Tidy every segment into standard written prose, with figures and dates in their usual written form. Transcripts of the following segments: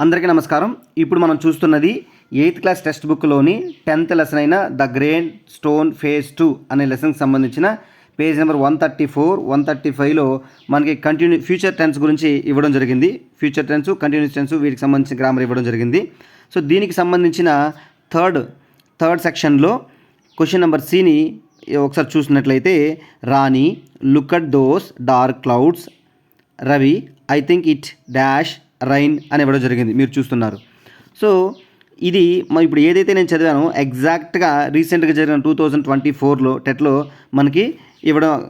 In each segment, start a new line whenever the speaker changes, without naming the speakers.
అందరికీ నమస్కారం. ఇప్పుడు మనం చూస్తున్నది 8th క్లాస్ టెక్స్ట్ బుక్లోని 10th లెసన్ అయిన ద గ్రేట్ స్టోన్ ఫేజ్ 2 అనే లెసన్కి సంబంధించిన పేజ్ నెంబర్ 134, 135లో మనకి ఫ్యూచర్ టెన్స్ గురించి ఇవ్వడం జరిగింది. ఫ్యూచర్ టెన్స్, కంటిన్యూస్ టెన్స్ వీటికి సంబంధించిన గ్రామర్ ఇవ్వడం జరిగింది. సో దీనికి సంబంధించిన థర్డ్ సెక్షన్లో క్వశ్చన్ నెంబర్ సిని ఒకసారి చూసినట్లయితే, Rani look at those dark clouds, Ravi I think it dash rain అని ఇవ్వడం జరిగింది. మీరు చూస్తున్నారు. సో ఇది ఇప్పుడు ఏదైతే నేను చదివానో ఎగ్జాక్ట్గా రీసెంట్గా జరిగిన 2024లో టెట్లో మనకి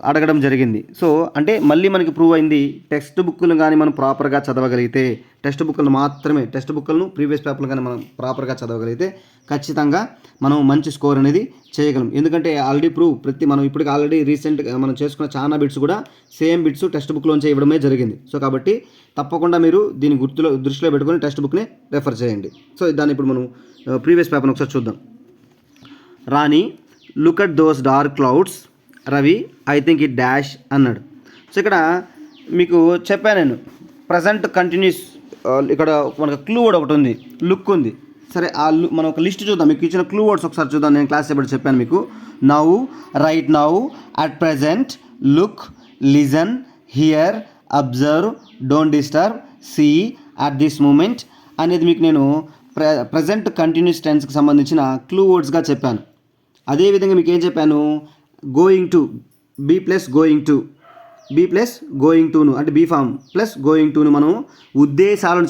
అడగడం జరిగింది. సో అంటే మళ్ళీ మనకి ప్రూవ్ అయింది, టెక్స్ట్ బుక్లు కానీ మనం ప్రాపర్గా చదవగలిగితే, టెక్స్ట్ బుక్లను ప్రీవియస్ పేపర్లు కానీ మనం ప్రాపర్గా చదవగలిగితే ఖచ్చితంగా మనం మంచి స్కోర్ అనేది చేయగలం. ఎందుకంటే ఆల్రెడీ మనం ఇప్పటికి ఆల్రెడీ రీసెంట్గా మనం చేసుకున్న చాలా బిట్స్ కూడా సేమ్ బిట్స్ టెక్స్ట్ బుక్లోంచి ఇవ్వడమే జరిగింది. సో కాబట్టి తప్పకుండా మీరు దీన్ని దృష్టిలో పెట్టుకొని టెక్స్ట్ బుక్ని రెఫర్ చేయండి. సో దాన్ని ఇప్పుడు మనం ప్రీవియస్ పేపర్ని ఒకసారి చూద్దాం. Rani look at those dark clouds, Ravi I think it dash అన్నాడు. సో ఇక్కడ మీకు చెప్పాను నేను, ప్రజెంట్ కంటిన్యూస్ ఇక్కడ మనకు క్లూ వర్డ్ ఒకటి ఉంది, లుక్ ఉంది. సరే మనం ఒక లిస్ట్ చూద్దాం. మీకు ఇచ్చిన క్లూ వర్డ్స్ ఒకసారి చూద్దాం. నేను క్లాస్ ఎప్పుడు చెప్పాను మీకు, now, right now, at present, look, listen, here, observe, don't disturb, see, at this moment అనేది మీకు నేను ప్రజెంట్ కంటిన్యూస్ టెన్స్కి సంబంధించిన క్లూ వర్డ్స్గా చెప్పాను. అదేవిధంగా మీకు ఏం చెప్పాను, going to, be plus going టును అంటే బీ ఫామ్ ప్లస్ గోయింగ్ టును మనం ఉద్దేశాలను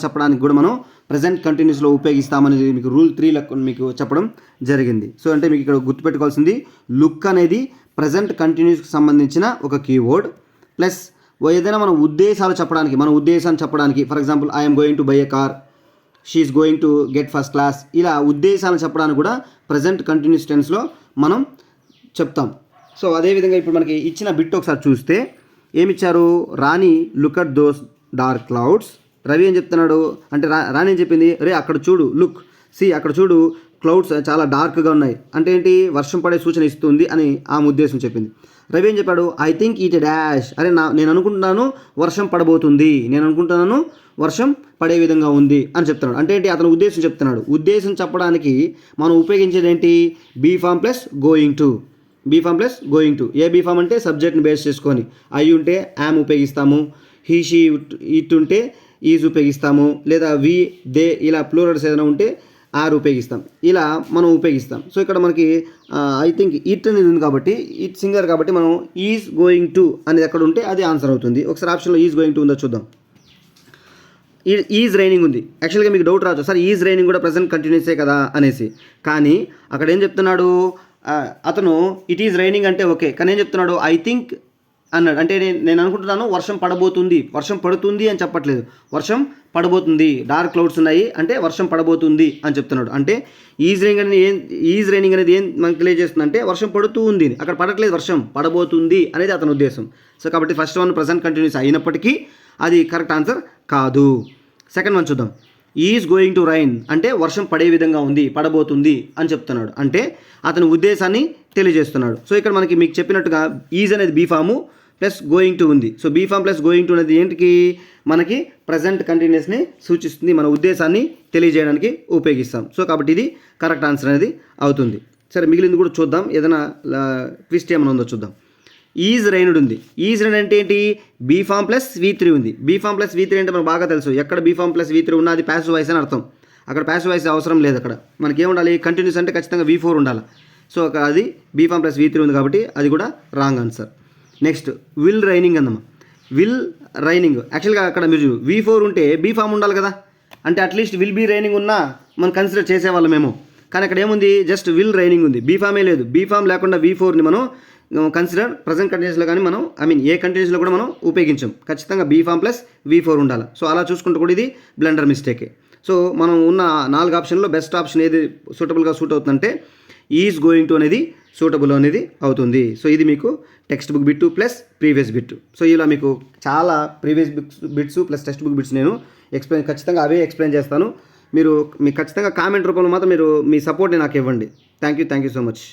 చెప్పడానికి కూడా మనం ప్రజెంట్ కంటిన్యూస్లో ఉపయోగిస్తామనేది మీకు రూల్ 3 మీకు చెప్పడం జరిగింది. సో అంటే మీకు ఇక్కడ గుర్తుపెట్టుకోవాల్సింది, లుక్ అనేది ప్రజెంట్ కంటిన్యూస్కి సంబంధించిన ఒక కీవర్డ్, ప్లస్ ఏదైనా మన ఉద్దేశాన్ని చెప్పడానికి for example I'm going to buy a car, she is going to get first class, ఇలా ఉద్దేశాలను చెప్పడానికి కూడా ప్రజెంట్ కంటిన్యూస్ టెన్స్లో మనం చెప్తాం. సో అదేవిధంగా ఇప్పుడు మనకి ఇచ్చిన బిట్ ఒకసారి చూస్తే ఏమిచ్చారు, Rani look at those dark clouds, Ravi ఏం చెప్తున్నాడు అంటే రాణి ఏం చెప్పింది, రే అక్కడ చూడు, లుక్ సి అక్కడ చూడు, క్లౌడ్స్ చాలా డార్క్గా ఉన్నాయి అంటే ఏంటి, వర్షం పడే సూచన ఇస్తుంది అని ఆమె ఉద్దేశం చెప్పింది. రవి ఏం చెప్పాడు, ఐ థింక్ ఇట్ డాష్, అరే నేను అనుకుంటున్నాను వర్షం పడబోతుంది, వర్షం పడే విధంగా ఉంది అని చెప్తున్నాడు. అంటే ఏంటి, అతను ఉద్దేశం చెప్తున్నాడు. ఉద్దేశం చెప్పడానికి మనం ఉపయోగించేది ఏంటి, be form plus going to. ఏ బీ ఫామ్ అంటే సబ్జెక్ట్ని బేస్ చేసుకొని, ఐ ఉంటే యామ్ ఉపయోగిస్తాము, హీ షీ ఇట్ ఉంటే ఈజ్ ఉపయోగిస్తాము, లేదా వి దే ఇలా ప్లూరల్స్ ఏదైనా ఉంటే ఆర్ ఉపయోగిస్తాం, ఇలా మనం ఉపయోగిస్తాం. సో ఇక్కడ మనకి ఐ థింక్ ఇట్ అనేది ఉంది కాబట్టి, ఇట్ సింగర్ కాబట్టి మనం ఈజ్ గోయింగ్ టు అనేది ఎక్కడ ఉంటే అది ఆన్సర్ అవుతుంది. ఒకసారి ఆప్షన్లో ఈజ్ గోయింగ్ టు ఉందో చూద్దాం. ఈజ్ రైనింగ్ ఉంది. యాక్చువల్గా మీకు డౌట్ రావచ్చు, సార్ ఈజ్ రైనింగ్ కూడా ప్రజెంట్ కంటిన్యూసే కదా అనేసి. కానీ అక్కడ ఏం చెప్తున్నాడు అతను, ఇట్ ఈజ్ రైనింగ్ అంటే ఓకే, కానీ ఏం చెప్తున్నాడు, ఐ థింక్ అన్నాడు. అంటే నేను అనుకుంటున్నాను వర్షం పడుతుంది అని చెప్పట్లేదు, వర్షం పడబోతుంది, డార్క్ క్లౌడ్స్ ఉన్నాయి అంటే వర్షం పడబోతుంది అని చెప్తున్నాడు. అంటే ఈజ్ రైనింగ్ అనేది ఏం మనకు తెలియజేస్తుంది అంటే వర్షం పడుతూ ఉంది, అక్కడ పడట్లేదు, వర్షం పడబోతుంది అనేది అతని ఉద్దేశం. సో కాబట్టి ఫస్ట్ వన్ ప్రజెంట్ కంటిన్యూస్ అయినప్పటికీ అది కరెక్ట్ ఆన్సర్ కాదు. సెకండ్ వన్ చూద్దాం. ఈజ్ గోయింగ్ టు రైన్ అంటే వర్షం పడే విధంగా ఉంది, పడబోతుంది అని చెప్తున్నాడు, అంటే అతని ఉద్దేశాన్ని తెలియజేస్తున్నాడు. సో ఇక్కడ మీకు చెప్పినట్టుగా ఈజ్ అనేది be form plus going to ఉంది. So be form plus going to అనేది ఏంటికి, మనకి ప్రజెంట్ కంటిన్యూస్ని సూచిస్తుంది, మన ఉద్దేశాన్ని తెలియజేయడానికి ఉపయోగిస్తాం. సో కాబట్టి ఇది కరెక్ట్ ఆన్సర్ అనేది అవుతుంది. సరే మిగిలింది కూడా చూద్దాం, ఏదైనా ట్విస్ట్ ఏమైనా ఉందో చూద్దాం. ఈజ్ రైన్డ్ ఉంది. ఈజ్ రైన్ అంటే ఏంటి, బీ ఫామ్ ప్లస్ V3 ఉంది. బీ ఫామ్ ప్లస్ V3 అంటే మనకు బాగా తెలుసు, ఎక్కడ బీ ఫామ్ ప్లస్ V3 ఉన్నది ప్యాసివ్ వాయిస్ అని అర్థం. అక్కడ ప్యాసివ్ వాయిస్ అవసరం లేదు. అక్కడ మనకి ఏముండాలి, కంటిన్యూస్ అంటే ఖచ్చితంగా V4 ఉండాలి. సో అక్కడ అది బీ ఫామ్ ప్లస్ V3 ఉంది కాబట్టి అది కూడా wrong answer. Next will raining అందమ్మా. విల్ రైనింగ్ యాక్చువల్గా అక్కడ మీరు V4 ఉంటే బీ ఫామ్ ఉండాలి కదా, అంటే అట్లీస్ట్ విల్ బీ రైనింగ్ ఉన్నా మనం కన్సిడర్ చేసేవాళ్ళమేమో. కానీ అక్కడ ఏముంది, జస్ట్ విల్ రైనింగ్ ఉంది, బీ ఫామే లేదు. బీ ఫామ్ లేకుండా V4ని మనం కన్సిడర్ ప్రజెంట్ కంటిన్యూస్లో కానీ మనం ఏ కంటిన్యూస్లో కూడా మనం ఉపయోగించాం. ఖచ్చితంగా బీ ఫామ్ ప్లస్ V4 ఉండాలి. సో అలా చూసుకుంటూ కూడా ఇది బ్లండర్ మిస్టేకే. సో మనం ఉన్న 4 ఆప్షన్లో బెస్ట్ ఆప్షన్ ఏది సూట్ అవుతుందంటే ఈజ్ గోయింగ్ టు అనేది సూటబుల్ అనేది అవుతుంది. సో ఇది మీకు text book bit plus previous bit. So ఇలా మీకు చాలా previous bits plus text book bits నేను ఖచ్చితంగా అవే ఎక్స్ప్లెయిన్ చేస్తాను. మీకు ఖచ్చితంగా కామెంట్ రూపంలో మాత్రం మీరు మీ సపోర్ట్ని నాకు ఇవ్వండి. Thank you so much.